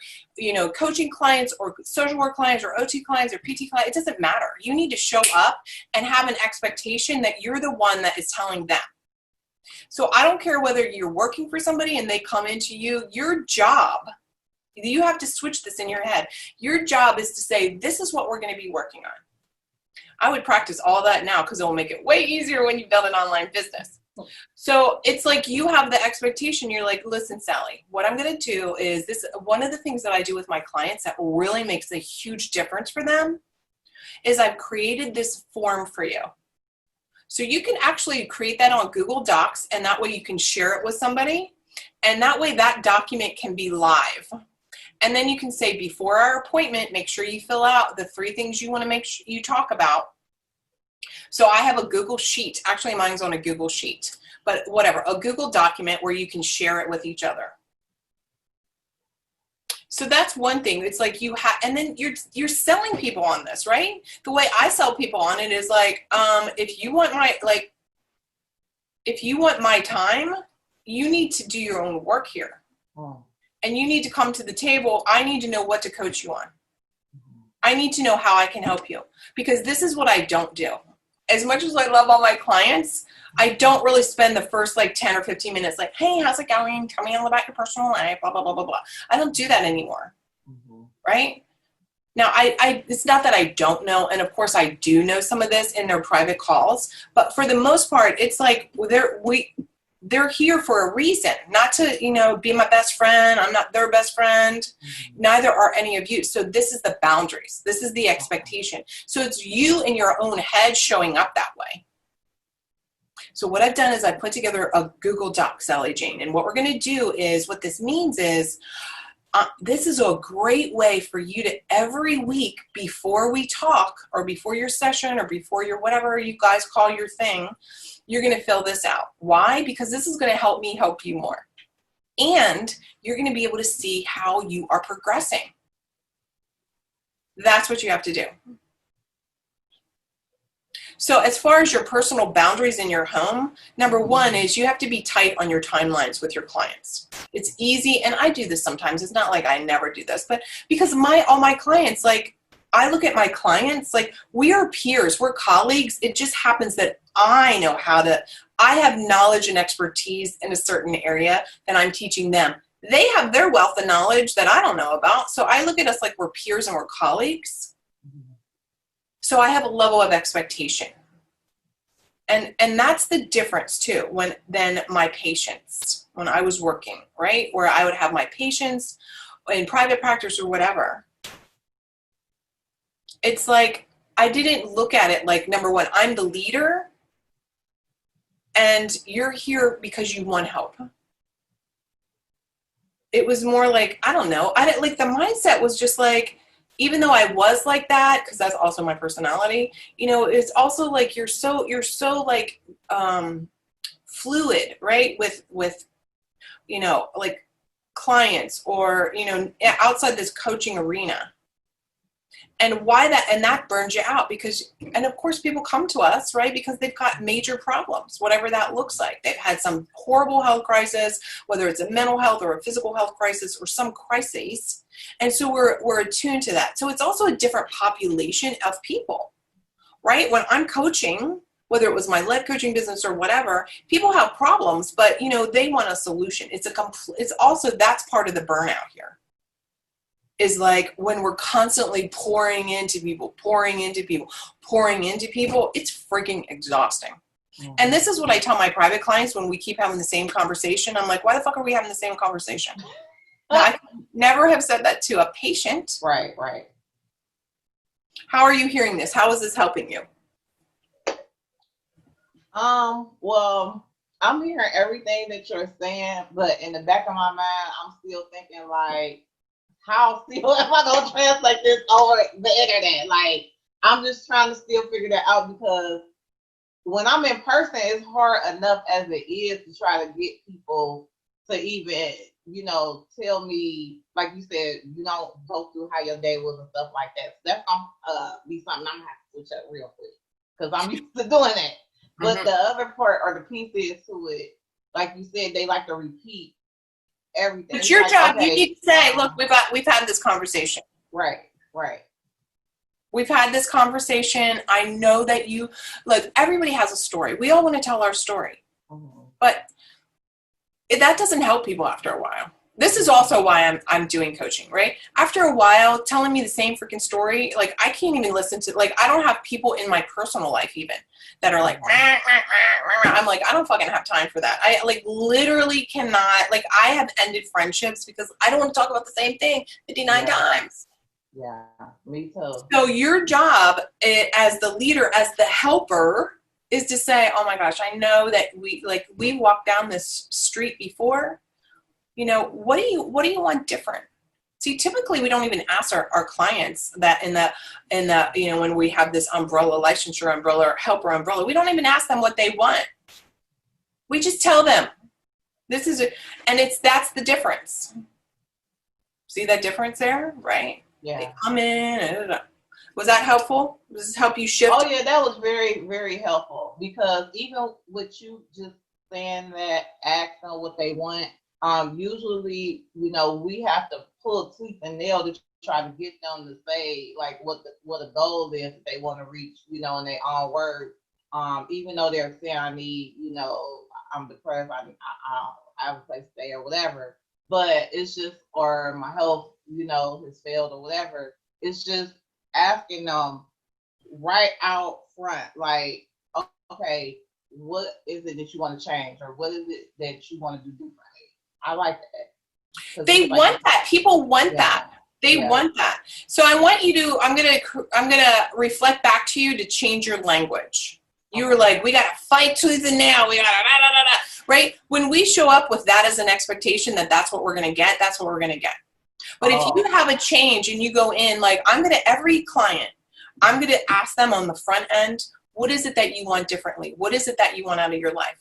coaching clients or social work clients or OT clients or PT clients. It doesn't matter. You need to show up and have an expectation that you're the one that is telling them. So I don't care whether you're working for somebody and they come into you. Your job, you have to switch this in your head. Your job is to say, this is what we're going to be working on. I would practice all that now because it will make it way easier when you build an online business. So it's like you have the expectation. You're like, listen, Sally, what I'm going to do is this. One of the things that I do with my clients that really makes a huge difference for them is I've created this form for you. So you can actually create that on Google Docs, and that way you can share it with somebody. And that way that document can be live. And then you can say, before our appointment, make sure you fill out the 3 things you want to make sure you talk about. So I have a Google Sheet. Actually, mine's on a Google Sheet. But whatever, a Google document where you can share it with each other. So that's one thing. It's like you have, and then you're selling people on this, right? The way I sell people on it is like, if you want my time, you need to do your own work here. Oh. And you need to come to the table. I need to know what to coach you on. I need to know how I can help you, because this is what I don't do. As much as I love all my clients, I don't really spend the first 10 or 15 minutes like, hey, how's it going? Tell me all about your personal life, blah, blah, blah, blah, blah. I don't do that anymore. Mm-hmm. Right? Now, it's not that I don't know. And of course I do know some of this in their private calls, but for the most part, it's like they're here for a reason, not to, be my best friend. I'm not their best friend. Mm-hmm. Neither are any of you. So this is the boundaries. This is the expectation. So it's you in your own head showing up that way. So what I've done is I put together a Google Doc, Sally Jane. And what we're going to do is, what this means is, this is a great way for you to every week before we talk or before your session or before your whatever you guys call your thing, you're going to fill this out. Why? Because this is going to help me help you more. And you're going to be able to see how you are progressing. That's what you have to do. So as far as your personal boundaries in your home, number one is you have to be tight on your timelines with your clients. It's easy, and I do this sometimes. It's not like I never do this, but because all my clients, like, I look at my clients like we are peers, we're colleagues. It just happens that I know I have knowledge and expertise in a certain area and I'm teaching them. They have their wealth of knowledge that I don't know about. So I look at us like we're peers and we're colleagues. So I have a level of expectation. And that's the difference too, than my patients, when I was working, right? Where I would have my patients in private practice or whatever. It's like, I didn't look at it like, number one, I'm the leader and you're here because you want help. It was more like, I don't know. The mindset was just like, even though I was like that, because that's also my personality, it's also like you're so like fluid, right? With like clients or outside this coaching arena. And why that burns you out and of course people come to us, right? Because they've got major problems, whatever that looks like. They've had some horrible health crisis, whether it's a mental health or a physical health crisis or some crises. And so we're attuned to that. So it's also a different population of people, right? When I'm coaching, whether it was my lead coaching business or whatever, people have problems, but they want a solution. It's also, that's part of the burnout here. Is like when we're constantly pouring into people, it's freaking exhausting. Mm-hmm. And this is what I tell my private clients when we keep having the same conversation. I'm like, why the fuck are we having the same conversation? Now, I never have said that to a patient. Right. How are you hearing this? How is this helping you? Well, I'm hearing everything that you're saying, but in the back of my mind, I'm still thinking like, how still am I gonna translate this over the internet? Like, I'm just trying to still figure that out because when I'm in person, it's hard enough as it is to try to get people to even, tell me, like you said, you don't go through how your day was and stuff like that. So that's gonna be something I'm gonna have to switch up real quick because I'm used to doing that. But the other part or the piece is to it, like you said, they like to repeat everything. It's your job. Okay, you need to say, look, we've had this conversation. Right. We've had this conversation. I know that everybody has a story. We all want to tell our story. Mm-hmm. But that doesn't help people after a while. This is also why I'm doing coaching, right? After a while, telling me the same freaking story, like I can't even listen to, like I don't have people in my personal life even that are like, I'm like, I don't fucking have time for that. I literally cannot, I have ended friendships because I don't want to talk about the same thing 59 times. Yeah, me too. So your job as the leader, as the helper, is to say, oh my gosh, I know that we walked down this street before. What do you want different? See, typically we don't even ask our clients that in the when we have this umbrella, licensure umbrella, or helper umbrella, we don't even ask them what they want. We just tell them this is it, and that's the difference. See that difference there, right? Yeah. They come in. Was that helpful? Does this help you shift? Oh yeah, that was very, very helpful because even with you just saying that, asking what they want. Usually, we have to pull teeth and nail to try to get them to say like what a goal is that they want to reach, in their own words. Even though they're saying I need, I'm depressed, I have a place to stay or whatever. But it's just, or my health, has failed or whatever. It's just asking them right out front, like, okay, what is it that you want to change, or what is it that you want to do differently? I like that. They want that. People want that. They want that. So I want you to, I'm going to reflect back to you to change your language. You were like, we got to fight tooth and nail. We got to da, da, da, da. Right? When we show up with that as an expectation that that's what we're going to get, that's what we're going to get. But if you have a change and you go in like, every client, I'm going to ask them on the front end, what is it that you want differently? What is it that you want out of your life?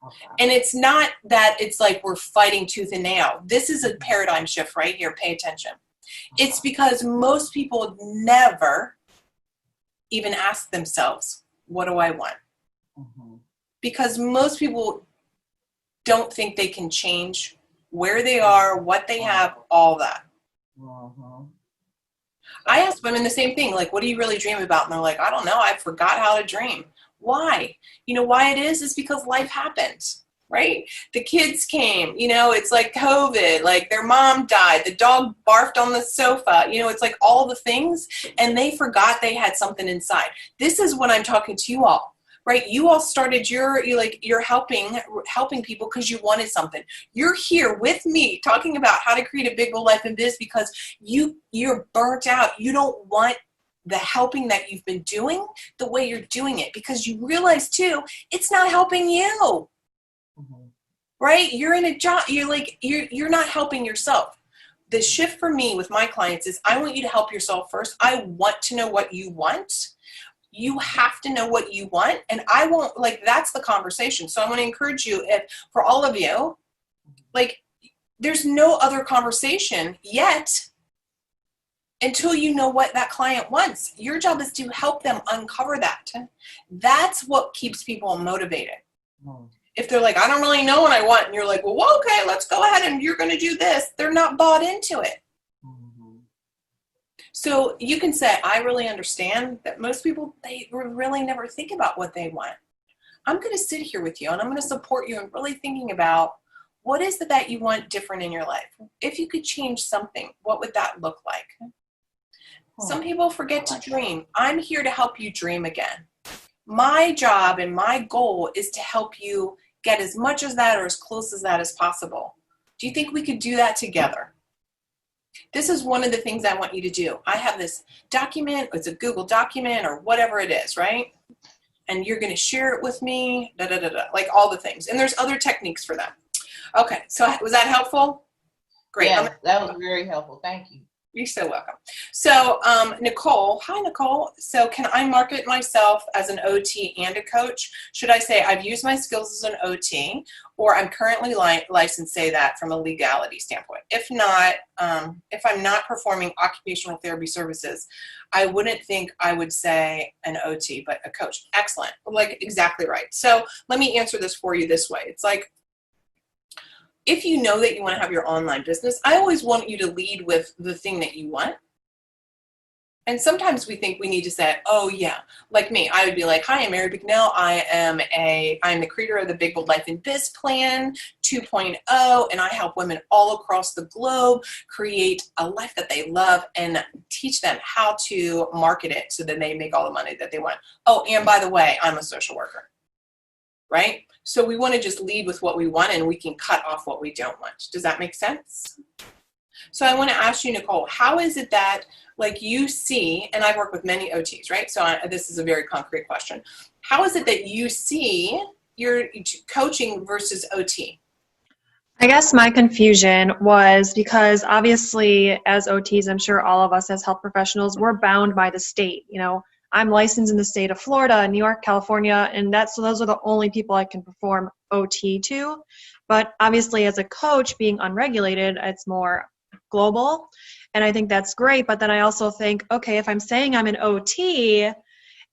Okay. And it's not that it's like we're fighting tooth and nail. This is a paradigm shift right here. Pay attention. Okay. It's because most people never even ask themselves, what do I want? Mm-hmm. Because most people don't think they can change where they are, what they have, all that. Mm-hmm. I ask women the same thing, like, what do you really dream about? And they're like, I don't know. I forgot how to dream. Why? You know why it is because life happens, right? The kids came, it's like COVID, like their mom died, the dog barfed on the sofa, it's like all the things, and they forgot they had something inside. This is what I'm talking to you all, right? You all started you're helping people because you wanted something. You're here with me talking about how to create a big bold life in biz because you're burnt out. You don't want the helping that you've been doing the way you're doing it because you realize too, it's not helping you, mm-hmm. right? You're in a job. You're not helping yourself. The shift for me with my clients is I want you to help yourself first. I want to know what you want. You have to know what you want. And I won't that's the conversation. So I want to encourage you for all of you, there's no other conversation yet until you know what that client wants. Your job is to help them uncover that. That's what keeps people motivated. Mm. If they're like, I don't really know what I want, and you're like, well, okay, let's go ahead and you're going to do this. They're not bought into it. Mm-hmm. So you can say, I really understand that most people, they really never think about what they want. I'm going to sit here with you and I'm going to support you in really thinking about what is it that you want different in your life? If you could change something, what would that look like? Some people forget to dream. I'm here to help you dream again. My job and my goal is to help you get as much as that or as close as that as possible. Do you think we could do that together? This is one of the things I want you to do. I have this document, it's a Google document or whatever it is, right? And you're going to share it with me, like all the things. And there's other techniques for that. Okay, so was that helpful? Great. Yes, that was very helpful. Thank you. You're so welcome. So Nicole, hi Nicole. So can I market myself as an OT and a coach? Should I say I've used my skills as an OT or I'm currently licensed, say that from a legality standpoint? If not, if I'm not performing occupational therapy services, I wouldn't think I would say an OT, but a coach. Excellent. Exactly right. So let me answer this for you this way. It's like, if you know that you want to have your online business, I always want you to lead with the thing that you want. And sometimes we think we need to say, oh yeah, like me, I would be like, hi, I'm Mary Bicknell. I'm the creator of the Big Bold Life in Biz Plan 2.0, and I help women all across the globe create a life that they love and teach them how to market it so that they make all the money that they want. Oh, and by the way, I'm a social worker, right? So we want to just lead with what we want and we can cut off what we don't want. Does that make sense? So I want to ask you, Nicole, how is it that you see, and I work with many OTs, right? So this is a very concrete question. How is it that you see your coaching versus OT? I guess my confusion was because obviously as OTs, I'm sure all of us as health professionals, we're bound by the state, I'm licensed in the state of Florida, New York, California, and so those are the only people I can perform OT to. But obviously as a coach, being unregulated, it's more global. And I think that's great. But then I also think, okay, if I'm saying I'm an OT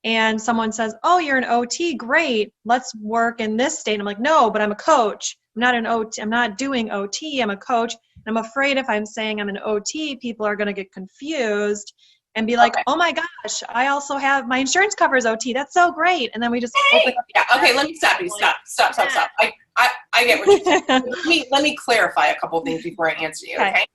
and someone says, oh, you're an OT, great, let's work in this state. I'm like, no, but I'm a coach. I'm not an OT. I'm not doing OT. I'm a coach. And I'm afraid if I'm saying I'm an OT, people are going to get confused and be like, okay, oh my gosh, I also have, my insurance covers OT. That's so great. And then we just open up. Yeah, okay, let me stop you. Stop. I get what you're saying. Let me clarify a couple of things before I answer you, okay?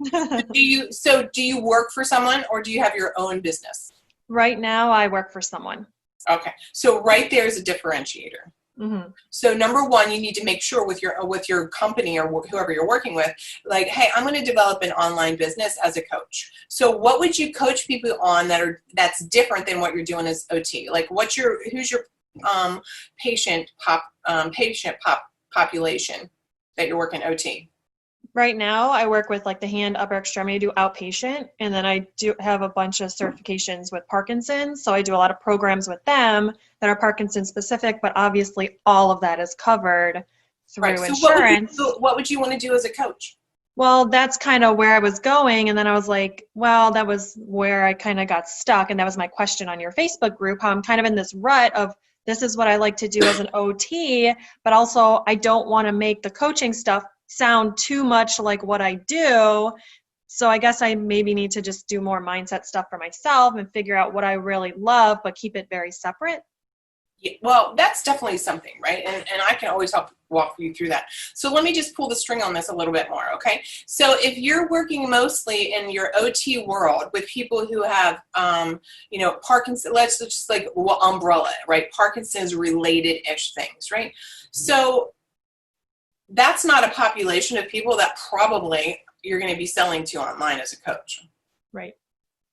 Do you work for someone or do you have your own business? Right now, I work for someone. Okay, so right there is a differentiator. Mm-hmm. So number one, you need to make sure with your company or whoever you're working with, hey, I'm going to develop an online business as a coach. So what would you coach people on that's different than what you're doing as OT? Who's your patient population that you're working OT? Right now, I work with like the hand upper extremity, do outpatient, and then I do have a bunch of certifications with Parkinson's. So I do a lot of programs with them that are Parkinson's specific, but obviously all of that is covered through So insurance. what would you want to do as a coach? Well, that's kind of where I was going. And then I was like, well, that was where I kind of got stuck. And that was my question on your Facebook group, how I'm kind of in this rut of this is what I like to do as an OT, but also I don't want to make the coaching stuff sound too much like what I do. So I guess I maybe need to just do more mindset stuff for myself and figure out what I really love, but keep it very separate. Yeah, well, that's definitely something, right? And I can always help walk you through that. So let me just pull the string on this a little bit more, okay? So if you're working mostly in your OT world with people who have, Parkinson's, let's just like umbrella, right? Parkinson's related-ish things, right? So that's not a population of people that probably you're going to be selling to online as a coach. Right.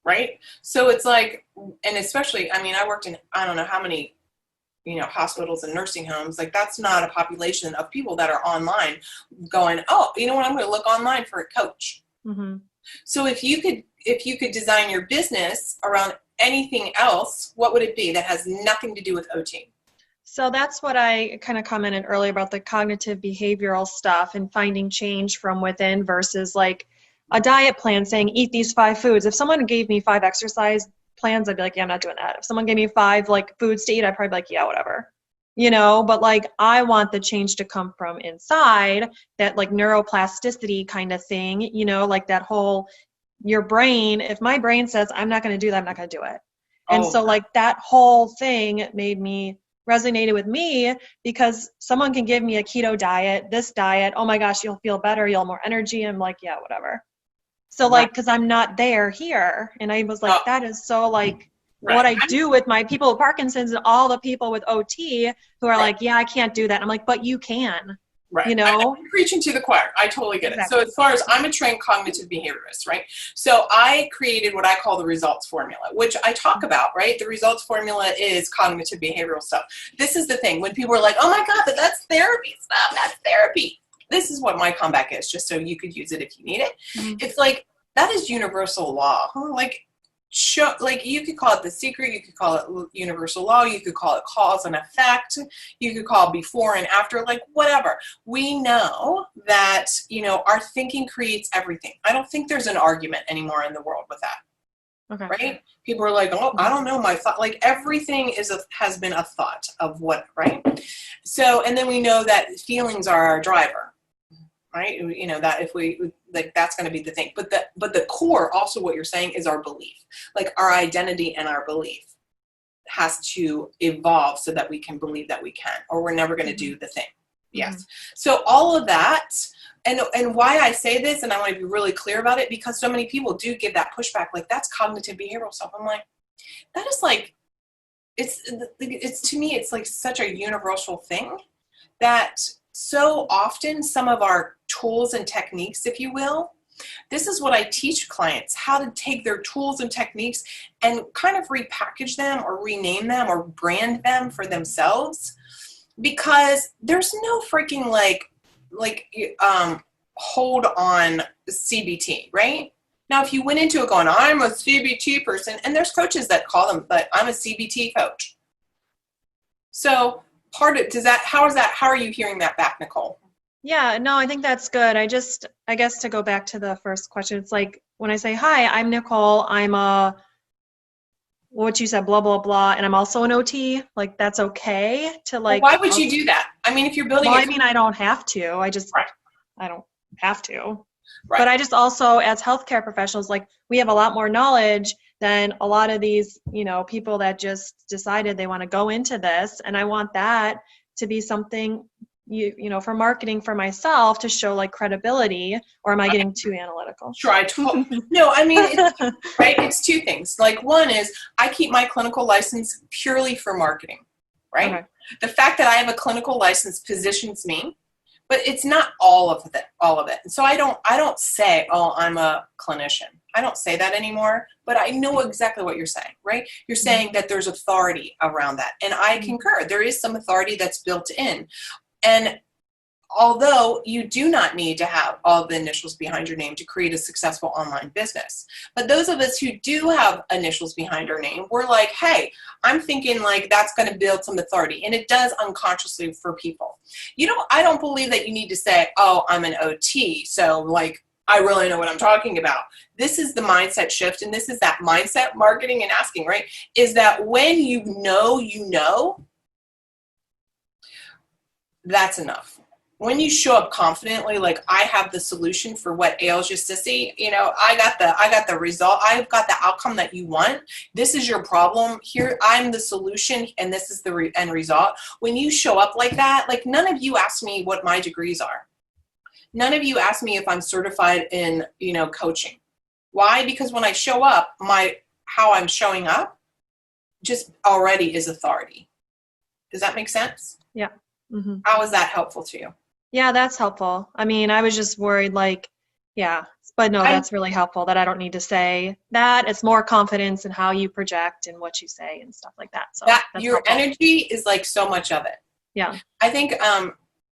Right? So it's like, and especially, I mean, I worked in, I don't know how many, hospitals and nursing homes. Like that's not a population of people that are online going, oh, you know what, I'm going to look online for a coach. Mm-hmm. So if you could design your business around anything else, what would it be that has nothing to do with OT? So that's what I kind of commented earlier about the cognitive behavioral stuff and finding change from within versus like a diet plan saying eat these 5 foods. If someone gave me 5 exercise plans, I'd be like, yeah, I'm not doing that. If someone gave me 5 like foods to eat, I'd probably be like, yeah, whatever. But like I want the change to come from inside, that like neuroplasticity kind of thing, like that whole your brain, if my brain says I'm not going to do that, I'm not going to do it. And so like that whole thing resonated with me because someone can give me a keto diet, this diet, oh my gosh, you'll feel better, you'll have more energy. I'm like, yeah, whatever. So like, because I'm not here. And I was like, that is so like what I do with my people with Parkinson's and all the people with OT who are like, yeah, I can't do that. I'm like, but you can. Right. I'm preaching to the choir. I totally get it. So as far as I'm a trained cognitive behaviorist, right? So I created what I call the results formula, which I talk about, right? The results formula is cognitive behavioral stuff. This is the thing. When people are like, oh my God, that's therapy stuff. That's therapy. This is what my comeback is, just so you could use it if you need it. Mm-hmm. It's like, that is universal law. Like you could call it The Secret, you could call it universal law, you could call it cause and effect, you could call it before and after, like whatever. We know that, our thinking creates everything. I don't think there's an argument anymore in the world with that. Okay. Right? People are like, oh, I don't know, my thought, like everything has been a thought of what, right? So, and then we know that feelings are our driver. Right? That if we like, that's going to be the thing. But the core, also what you're saying, is our belief. Like our identity and our belief has to evolve so that we can believe that we can, or we're never going to do the thing. Yes. Mm-hmm. So all of that, and why I say this, and I want to be really clear about it, because so many people do give that pushback, like that's cognitive behavioral stuff. I'm like, that is like, it's to me, it's like such a universal thing that so often some of our tools and techniques, if you will, this is what I teach clients, how to take their tools and techniques and kind of repackage them or rename them or brand them for themselves, because there's no freaking hold on CBT, right? Now, if you went into it going, I'm a CBT person, and there's coaches that call them, but I'm a CBT coach. So how are you hearing that back, Nicole? Yeah, no, I think that's good. I guess to go back to the first question, it's like when I say, hi, I'm Nicole, I'm what you said, blah, blah, blah, and I'm also an OT, like that's okay to like. Well, why would you do that? I mean, if you're building I don't have to. I don't have to. Right. But I just also, as healthcare professionals, like we have a lot more knowledge than a lot of these, people that just decided they want to go into this. And I want that to be something, for marketing for myself to show like credibility, or am I getting too analytical? Sure. No, I mean, it's 2 things. Like one is I keep my clinical license purely for marketing, right? Okay. The fact that I have a clinical license positions me, but it's not all of it. And so I don't say, oh, I'm a clinician. I don't say that anymore, but I know exactly what you're saying, right? You're saying that there's authority around that. And I concur. There is some authority that's built in. And although you do not need to have all the initials behind your name to create a successful online business. But those of us who do have initials behind our name, we're like, hey, I'm thinking like that's going to build some authority. And it does unconsciously for people. I don't believe that you need to say, oh, I'm an OT. So like, I really know what I'm talking about. This is the mindset shift. And this is that mindset marketing and asking, right? Is that when you know, that's enough. When you show up confidently, like I have the solution for what ails you, sissy, I got the result. I've got the outcome that you want. This is your problem. Here, I'm the solution, and this is the end result. When you show up like that, like none of you ask me what my degrees are. None of you ask me if I'm certified in, coaching. Why? Because when I show up, how I'm showing up just already is authority. Does that make sense? Yeah. Mm-hmm. How is that helpful to you? Yeah, that's helpful. I mean, I was just worried, like, yeah, but no, that's really helpful that I don't need to say that. It's more confidence in how you project and what you say and stuff like that. So that's your helpful. Energy is like so much of it. Yeah. I think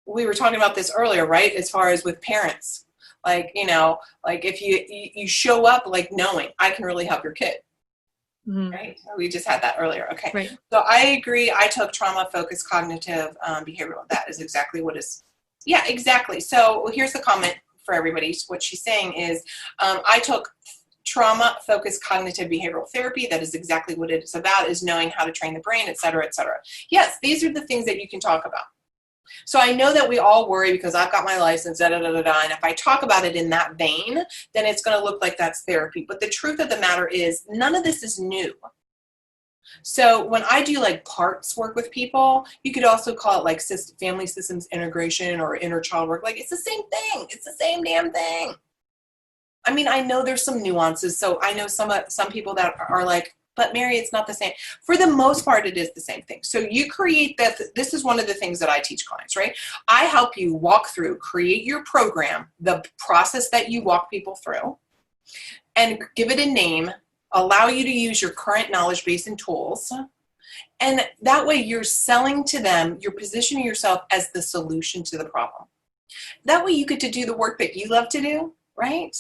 we were talking about this earlier, right? As far as with parents, like, like if you show up like knowing I can really help your kid. Mm-hmm. Right? We just had that earlier. Okay. Right. So I agree. I took trauma-focused cognitive behavioral. That is exactly what is. Yeah, exactly. So here's the comment for everybody. What she's saying is, I took trauma-focused cognitive behavioral therapy. That is exactly what it's about, is knowing how to train the brain, et cetera, et cetera. Yes, these are the things that you can talk about. So I know that we all worry because I've got my license, and if I talk about it in that vein, then it's going to look like that's therapy. But the truth of the matter is, none of this is new. So when I do like parts work with people, you could also call it like family systems integration or inner child work. Like it's the same thing. It's the same damn thing. I mean, I know there's some nuances. So I know some people that are like, but Mary, it's not the same. For the most part, it is the same thing. So you create that. This is one of the things that I teach clients, right? I help you walk through, create your program, the process that you walk people through, and give it a name, allow you to use your current knowledge base and tools. And that way you're selling to them, you're positioning yourself as the solution to the problem. That way you get to do the work that you love to do, right?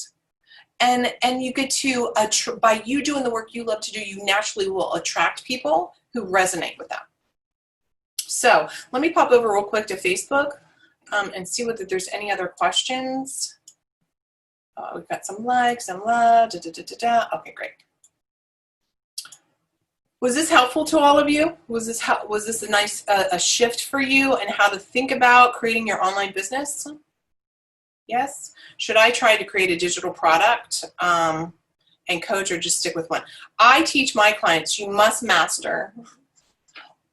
And you get to, by you doing the work you love to do, you naturally will attract people who resonate with them. So let me pop over real quick to Facebook and see whether there's any other questions. We've got some likes, some love, Okay, great. Was this helpful to all of you? Was this a nice a shift for you and how to think about creating your online business? Yes? Should I try to create a digital product and coach, or just stick with one? I teach my clients you must master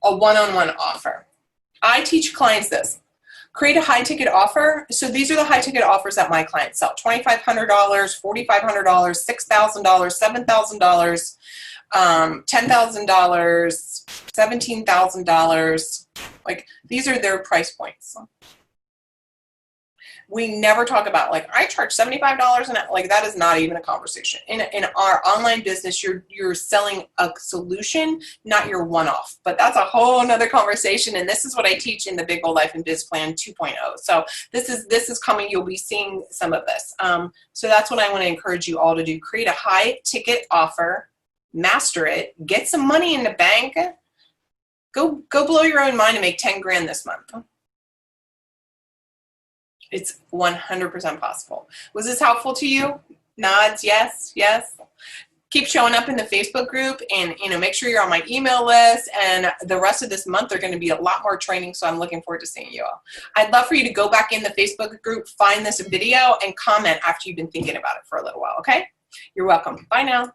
a one-on-one offer. I teach clients this. Create a high-ticket offer. So these are the high-ticket offers that my clients sell. $2,500, $4,500, $6,000, $7,000, $10,000, $17,000. Like these are their price points. We never talk about like I charge $75 an hour. Like that is not even a conversation. In our online business, you're selling a solution, not your one-off. But that's a whole nother conversation. And this is what I teach in the Big Bold Life and Biz Plan 2.0. So this is coming. You'll be seeing some of this. So that's what I want to encourage you all to do. Create a high ticket offer. Master it, get some money in the bank, go blow your own mind and make 10 grand this month. It's 100% possible. Was this helpful to you? Nods, yes, yes. Keep showing up in the Facebook group and make sure you're on my email list, and the rest of this month there are going to be a lot more training, so I'm looking forward to seeing you all. I'd love for you to go back in the Facebook group, find this video, and comment after you've been thinking about it for a little while, okay? You're welcome. Bye now.